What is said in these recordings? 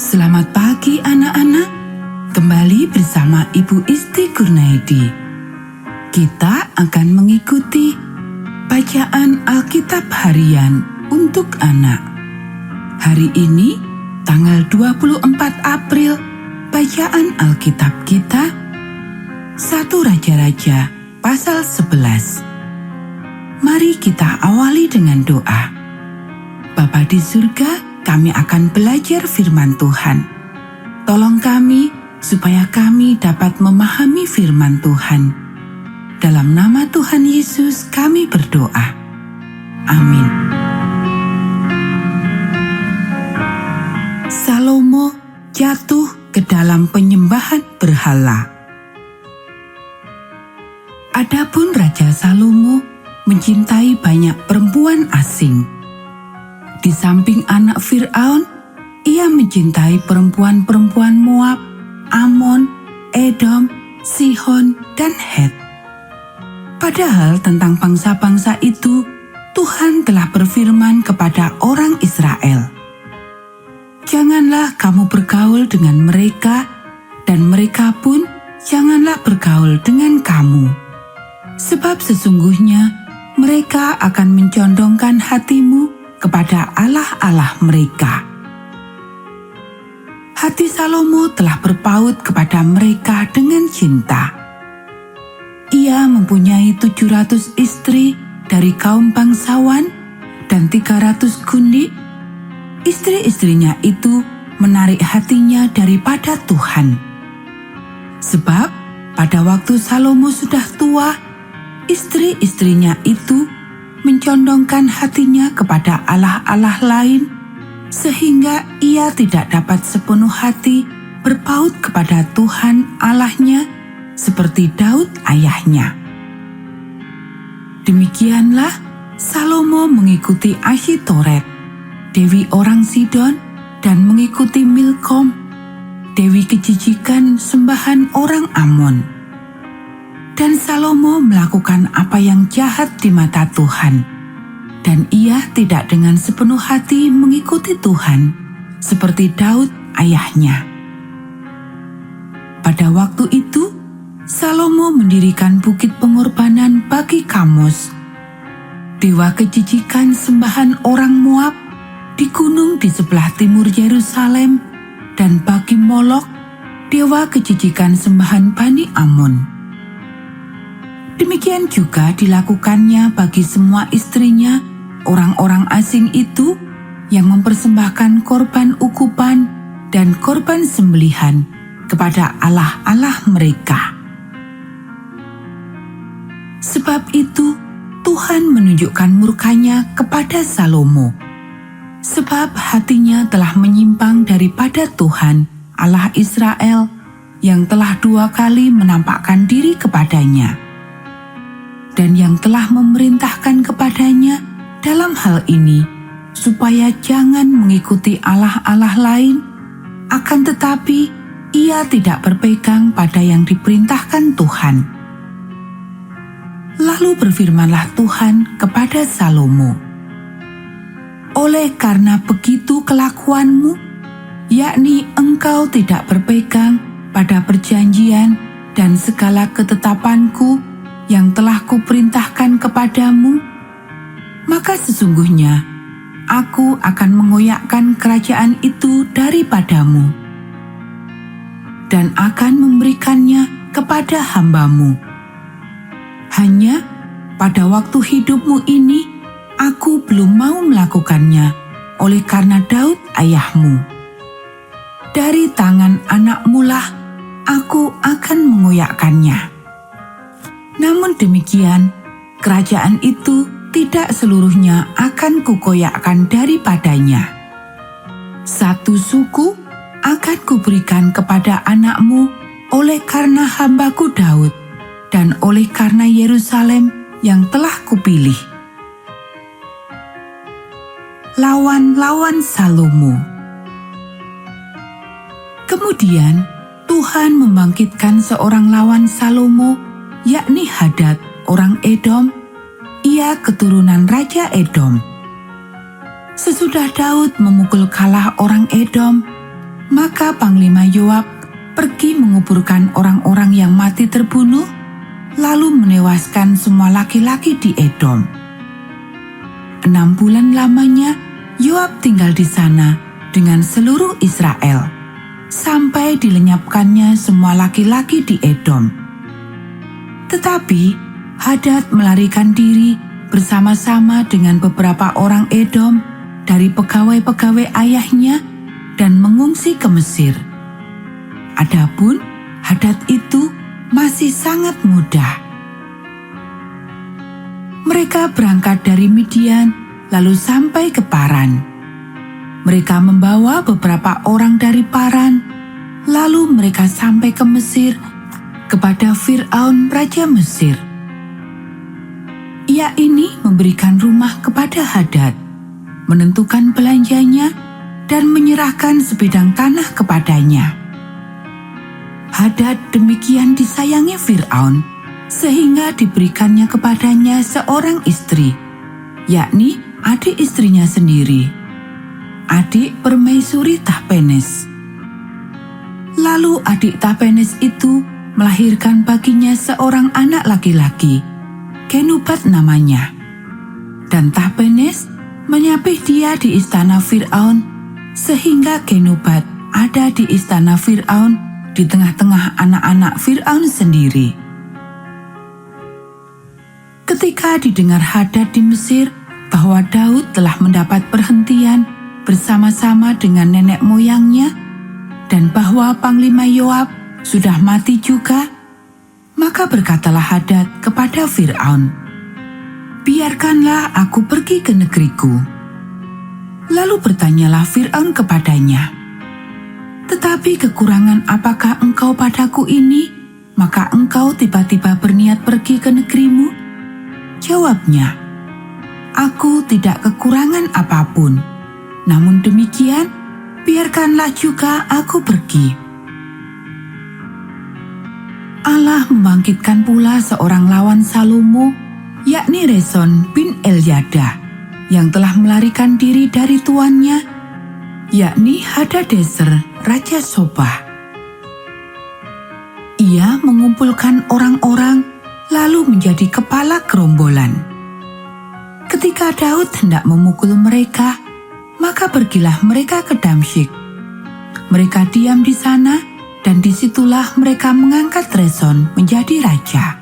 Selamat pagi anak-anak, kembali bersama Ibu Isti Kurnaidi. Kita akan mengikuti bacaan Alkitab harian untuk anak. Hari ini, tanggal 24 April, bacaan Alkitab kita 1 Raja-Raja pasal 11. Mari kita awali dengan doa. Bapa di surga, kami akan belajar firman Tuhan. Tolong kami supaya kami dapat memahami firman Tuhan. Dalam nama Tuhan Yesus kami berdoa. Amin. Salomo jatuh ke dalam penyembahan berhala. Adapun Raja Salomo mencintai banyak perempuan asing. Di samping anak Fir'aun, ia mencintai perempuan-perempuan Moab, Amon, Edom, Sihon, dan Het. Padahal tentang bangsa-bangsa itu, Tuhan telah berfirman kepada orang Israel, "Janganlah kamu bergaul dengan mereka, dan mereka pun janganlah bergaul dengan kamu. Sebab sesungguhnya mereka akan mencondongkan hatimu kepada Allah-Allah mereka." Hati Salomo telah berpaut kepada mereka dengan cinta. Ia mempunyai 700 istri dari kaum bangsawan dan 300 gundik. Istri-istrinya itu menarik hatinya daripada Tuhan. Sebab pada waktu Salomo sudah tua, istri-istrinya itu mencondongkan hatinya kepada allah-allah lain, sehingga ia tidak dapat sepenuh hati berpaut kepada Tuhan Allahnya seperti Daud ayahnya. Demikianlah Salomo mengikuti Asyitoret, dewi orang Sidon, dan mengikuti Milkom, dewi kejijikan sembahan orang Amon. Dan Salomo melakukan apa yang jahat di mata Tuhan, dan ia tidak dengan sepenuh hati mengikuti Tuhan, seperti Daud ayahnya. Pada waktu itu, Salomo mendirikan bukit pengorbanan bagi Kamos, dewa kejijikan sembahan orang Moab, di gunung di sebelah timur Yerusalem, dan bagi Molok, dewa kejijikan sembahan Bani Amon. Demikian juga dilakukannya bagi semua istrinya, orang-orang asing itu yang mempersembahkan korban ukupan dan korban sembelihan kepada allah-allah mereka. Sebab itu Tuhan menunjukkan murkanya kepada Salomo, sebab hatinya telah menyimpang daripada Tuhan, Allah Israel, yang telah 2 kali menampakkan diri kepadanya, dan yang telah memerintahkan kepadanya dalam hal ini, supaya jangan mengikuti allah-allah lain, akan tetapi ia tidak berpegang pada yang diperintahkan Tuhan. Lalu berfirmanlah Tuhan kepada Salomo, "Oleh karena begitu kelakuanmu, yakni engkau tidak berpegang pada perjanjian dan segala ketetapanku yang telah kuperintahkan kepadamu, maka sesungguhnya aku akan mengoyakkan kerajaan itu daripadamu, dan akan memberikannya kepada hambamu. Hanya pada waktu hidupmu ini, aku belum mau melakukannya oleh karena Daud ayahmu. Dari tangan anakmu lah aku akan mengoyakkannya. Namun demikian, kerajaan itu tidak seluruhnya akan kukoyakkan daripadanya. 1 suku akan kuberikan kepada anakmu oleh karena hambaku Daud, dan oleh karena Yerusalem yang telah kupilih." Lawan-lawan Salomo. Kemudian Tuhan membangkitkan seorang lawan Salomo, yakni Hadad orang Edom. Ia keturunan Raja Edom. Sesudah Daud memukul kalah orang Edom, Maka Panglima Yoab pergi menguburkan orang-orang yang mati terbunuh, lalu menewaskan semua laki-laki di Edom. 6 bulan lamanya Yoab tinggal di sana dengan seluruh Israel, sampai dilenyapkannya semua laki-laki di Edom. Tetapi Hadad melarikan diri bersama-sama dengan beberapa orang Edom dari pegawai-pegawai ayahnya dan mengungsi ke Mesir. Adapun Hadad itu masih sangat muda. Mereka berangkat dari Midian lalu sampai ke Paran. Mereka membawa beberapa orang dari Paran, lalu mereka sampai ke Mesir kepada Fir'aun Raja Mesir. Ia ini memberikan rumah kepada Hadad, menentukan belanjanya, dan menyerahkan sebidang tanah kepadanya. Hadad demikian disayangi Fir'aun, sehingga diberikannya kepadanya seorang istri, yakni adik istrinya sendiri, adik permaisuri Tahpenes. Lalu adik Tahpenes itu melahirkan baginya seorang anak laki-laki, Genubat namanya. Dan Tahpenes menyapih dia di istana Fir'aun, sehingga Genubat ada di istana Fir'aun di tengah-tengah anak-anak Fir'aun sendiri. Ketika didengar Hadad di Mesir bahwa Daud telah mendapat perhentian bersama-sama dengan nenek moyangnya, dan bahwa Panglima Yoab sudah mati juga, maka berkatalah Hadad kepada Fir'aun, "Biarkanlah aku pergi ke negeriku." Lalu bertanyalah Fir'aun kepadanya, "Tetapi kekurangan apakah engkau padaku ini, maka engkau tiba-tiba berniat pergi ke negerimu?" Jawabnya, "Aku tidak kekurangan apapun, namun demikian, biarkanlah juga aku pergi." Allah membangkitkan pula seorang lawan Salomo, yakni Rezon bin Elyada, yang telah melarikan diri dari tuannya, yakni Hadadezer, Raja Sobah. Ia mengumpulkan orang-orang, lalu menjadi kepala gerombolan. Ketika Daud hendak memukul mereka, maka pergilah mereka ke Damsyik. Mereka diam di sana, dan disitulah mereka mengangkat Rezon menjadi raja.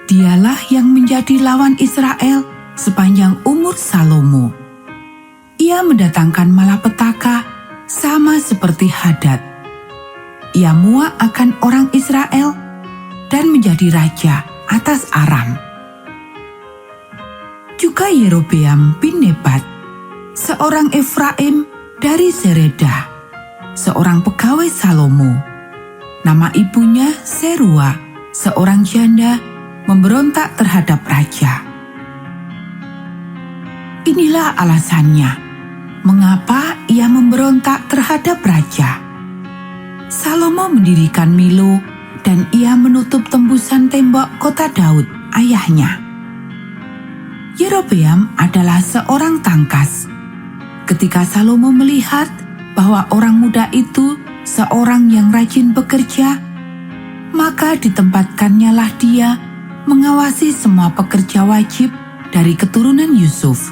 Dialah yang menjadi lawan Israel sepanjang umur Salomo. Ia mendatangkan malapetaka sama seperti Hadad. Ia muak akan orang Israel dan menjadi raja atas Aram. Juga Yerobeam bin Nebat, seorang Efraim dari Seredah, seorang pegawai Salomo. Nama ibunya Serua, seorang janda, memberontak terhadap raja. Inilah alasannya mengapa ia memberontak terhadap raja. Salomo mendirikan Milo, dan ia menutup tembusan tembok kota Daud, ayahnya. Yerobeam adalah seorang tangkas. Ketika Salomo melihat bahwa orang muda itu seorang yang rajin bekerja, maka ditempatkannya dia mengawasi semua pekerja wajib dari keturunan Yusuf.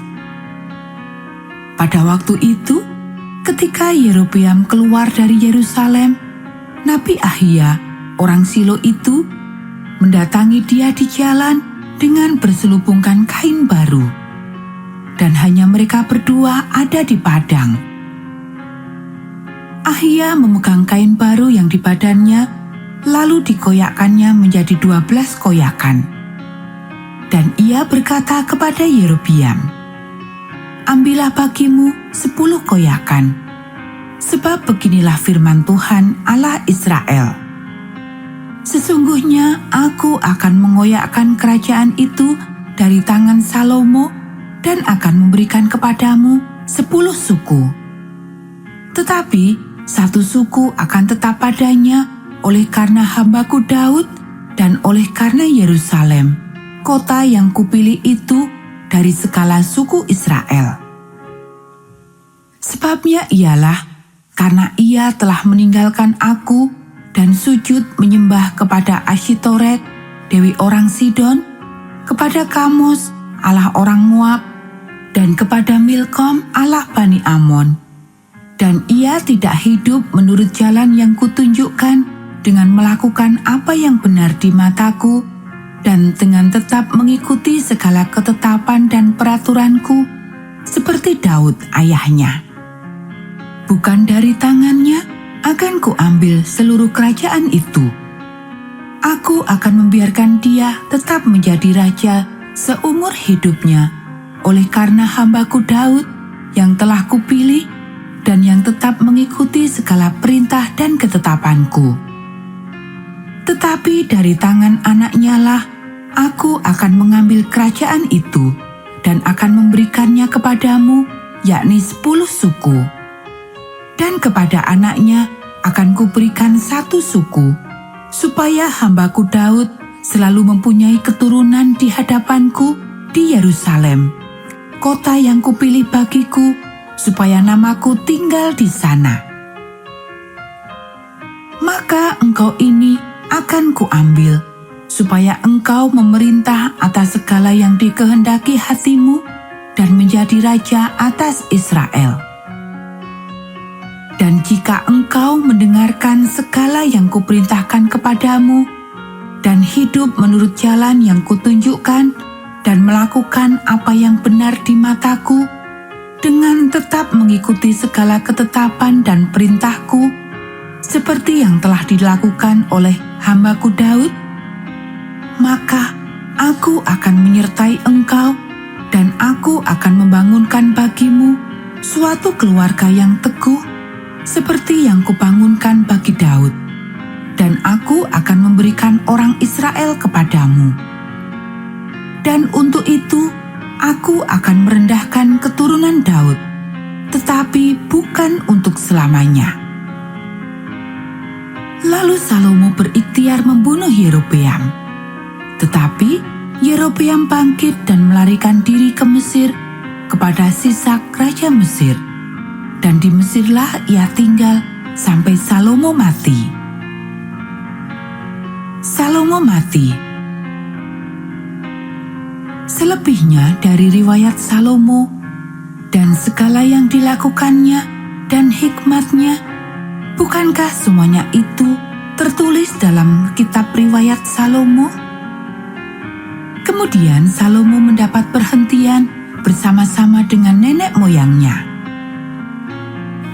Pada waktu itu, ketika Yerobeam keluar dari Yerusalem, Nabi Ahia, orang Silo itu, mendatangi dia di jalan dengan berselubungkan kain baru, dan hanya mereka berdua ada di padang. Ahia memegang kain baru yang di badannya, lalu dikoyakkannya menjadi 12 koyakan. Dan ia berkata kepada Yerobeam, "Ambillah bagimu 10 koyakan, sebab beginilah firman Tuhan Allah Israel. Sesungguhnya aku akan mengoyakkan kerajaan itu dari tangan Salomo dan akan memberikan kepadamu 10 suku. Tetapi 1 suku akan tetap padanya oleh karena hambaku Daud dan oleh karena Yerusalem, kota yang kupilih itu dari segala suku Israel. Sebabnya ialah karena ia telah meninggalkan aku dan sujud menyembah kepada Asyitoret, dewi orang Sidon, kepada Kamos, Allah orang Moab, dan kepada Milkom, Allah Bani Amon. Dan ia tidak hidup menurut jalan yang kutunjukkan dengan melakukan apa yang benar di mataku, dan dengan tetap mengikuti segala ketetapan dan peraturanku, seperti Daud ayahnya. Bukan dari tangannya akan kuambil seluruh kerajaan itu. Aku akan membiarkan dia tetap menjadi raja seumur hidupnya, oleh karena hambaku Daud yang telah kupilih dan yang tetap mengikuti segala perintah dan ketetapanku. Tetapi dari tangan anaknya lah aku akan mengambil kerajaan itu dan akan memberikannya kepadamu, yakni 10 suku. Dan kepada anaknya akan kuberikan 1 suku, supaya hambaku Daud selalu mempunyai keturunan di hadapanku di Yerusalem, kota yang kupilih bagiku, supaya namaku tinggal di sana. Maka engkau ini akan kuambil, supaya engkau memerintah atas segala yang dikehendaki hatimu dan menjadi raja atas Israel. Dan jika engkau mendengarkan segala yang kuperintahkan kepadamu dan hidup menurut jalan yang kutunjukkan dan melakukan apa yang benar di mataku, dengan tetap mengikuti segala ketetapan dan perintahku, seperti yang telah dilakukan oleh hambaku Daud, maka aku akan menyertai engkau dan aku akan membangunkan bagimu suatu keluarga yang teguh, seperti yang kubangunkan bagi Daud, dan aku akan memberikan orang Israel kepadamu. Dan untuk itu, aku akan merendahkan keturunan Daud, tetapi bukan untuk selamanya. Lalu Salomo berikhtiar membunuh Yerobeam. Tetapi Yerobeam bangkit dan melarikan diri ke Mesir kepada Sisak raja Mesir. Dan di Mesirlah ia tinggal sampai Salomo mati. Salomo mati. Selebihnya dari riwayat Salomo dan segala yang dilakukannya dan hikmatnya, bukankah semuanya itu tertulis dalam kitab riwayat Salomo? Kemudian Salomo mendapat perhentian bersama-sama dengan nenek moyangnya.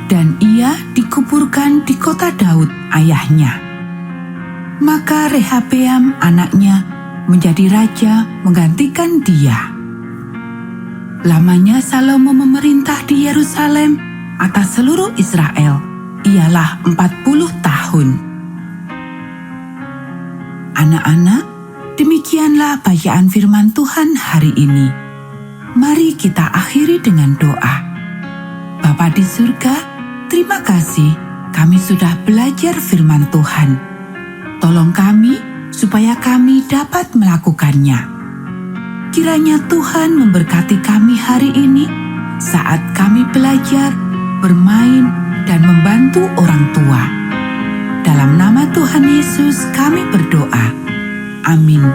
Dan ia dikuburkan di kota Daud ayahnya. Maka Rehabeam anaknya menjadi raja menggantikan dia. Lamanya Salomo memerintah di Yerusalem atas seluruh Israel ialah 40 tahun. Anak-anak, demikianlah bacaan firman Tuhan hari ini. Mari kita akhiri dengan doa. Bapa di surga, terima kasih kami sudah belajar firman Tuhan. Tolong kami supaya kami dapat melakukannya. Kiranya Tuhan memberkati kami hari ini saat kami belajar, bermain, dan membantu orang tua. Dalam nama Tuhan Yesus kami berdoa. Amin.